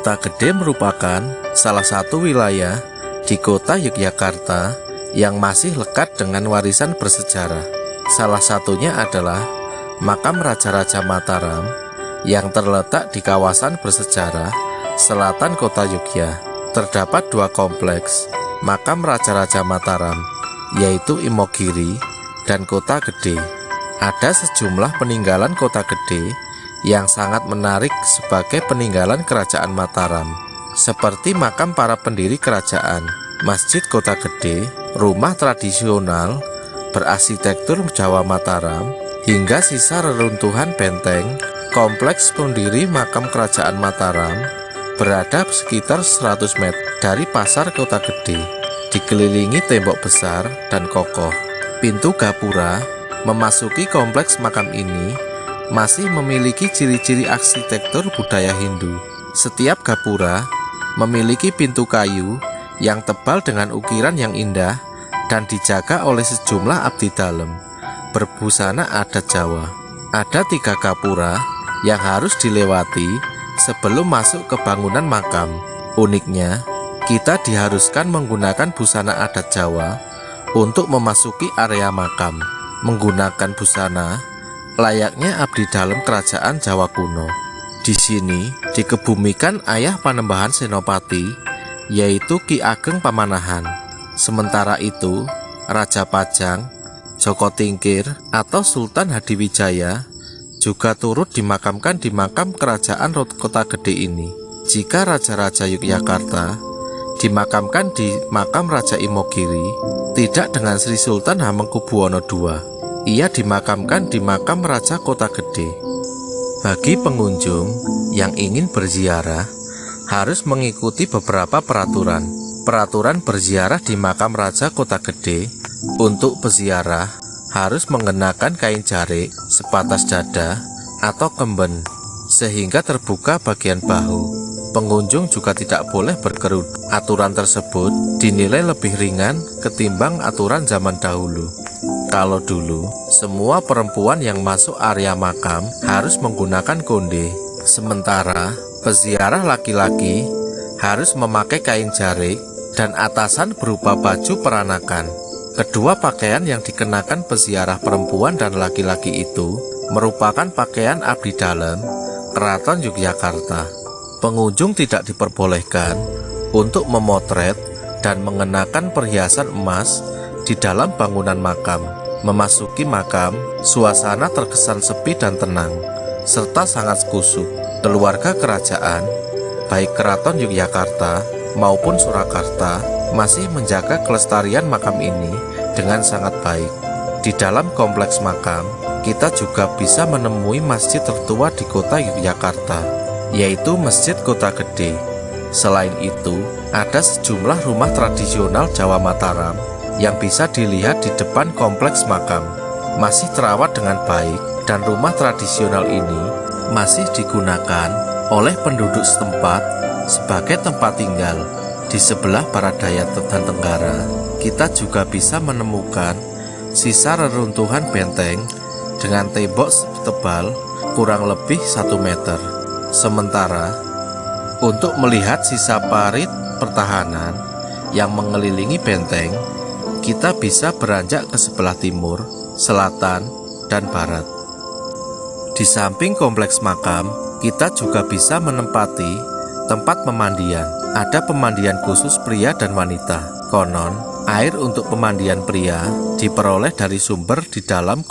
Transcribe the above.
Kota Gede merupakan salah satu wilayah di kota Yogyakarta yang masih lekat dengan warisan bersejarah. Salah satunya adalah makam Raja-Raja Mataram yang terletak di kawasan bersejarah selatan kota Yogyakarta. Terdapat dua kompleks makam Raja-Raja Mataram, yaitu Imogiri dan Kota Gede. Ada sejumlah peninggalan Kota Gede yang sangat menarik sebagai peninggalan Kerajaan Mataram, seperti makam para pendiri kerajaan, Masjid Kota Gede, rumah tradisional berarsitektur Jawa Mataram, hingga sisa reruntuhan benteng. Kompleks pendiri makam Kerajaan Mataram berada sekitar 100 meter dari pasar Kota Gede, dikelilingi tembok besar dan kokoh. Pintu gapura memasuki kompleks makam ini masih memiliki ciri-ciri arsitektur budaya Hindu. Setiap gapura memiliki pintu kayu yang tebal dengan ukiran yang indah dan dijaga oleh sejumlah abdi dalam berbusana adat Jawa. Ada 3 gapura yang harus dilewati sebelum masuk ke bangunan makam. Uniknya, kita diharuskan menggunakan busana adat Jawa untuk memasuki area makam. Menggunakan busana layaknya abdi dalam kerajaan Jawa kuno. Di sini dikebumikan ayah Panembahan Senopati, yaitu Ki Ageng Pamanahan. Sementara itu, Raja Pajang, Joko Tingkir atau Sultan Hadiwijaya juga turut dimakamkan di makam kerajaan Kota Gede ini. Jika Raja-Raja Yogyakarta dimakamkan di makam Raja Imogiri, tidak dengan Sri Sultan Hamengkubuwono II. Ia dimakamkan di makam Raja Kota Gede. Bagi pengunjung yang ingin berziarah, harus mengikuti beberapa peraturan. Peraturan berziarah di makam Raja Kota Gede: untuk berziarah harus mengenakan kain jarik sebatas dada atau kemben sehingga terbuka bagian bahu. Pengunjung juga tidak boleh berkerudung. Aturan tersebut dinilai lebih ringan ketimbang aturan zaman dahulu. Kalau dulu, semua perempuan yang masuk area makam harus menggunakan konde, sementara peziarah laki-laki harus memakai kain jarik dan atasan berupa baju peranakan. Kedua pakaian yang dikenakan peziarah perempuan dan laki-laki itu merupakan pakaian abdi dalam Keraton Yogyakarta. Pengunjung tidak diperbolehkan untuk memotret dan mengenakan perhiasan emas di dalam bangunan makam. Memasuki makam, suasana terkesan sepi dan tenang, serta sangat khusyuk. Keluarga kerajaan, baik Keraton Yogyakarta maupun Surakarta, masih menjaga kelestarian makam ini dengan sangat baik. Di dalam kompleks makam, kita juga bisa menemui masjid tertua di kota Yogyakarta, yaitu Masjid Kota Gede. Selain itu, ada sejumlah rumah tradisional Jawa Mataram yang bisa dilihat di depan kompleks makam. Masih terawat dengan baik, dan rumah tradisional ini masih digunakan oleh penduduk setempat sebagai tempat tinggal. Di sebelah barat daya dan tenggara, kita juga bisa menemukan sisa reruntuhan benteng dengan tembok tebal kurang lebih 1 meter. Sementara untuk melihat sisa parit pertahanan yang mengelilingi benteng, kita bisa beranjak ke sebelah timur, selatan, dan barat. Di samping kompleks makam, kita juga bisa menempati tempat pemandian. Ada pemandian khusus pria dan wanita. Konon, air untuk pemandian pria diperoleh dari sumber di dalam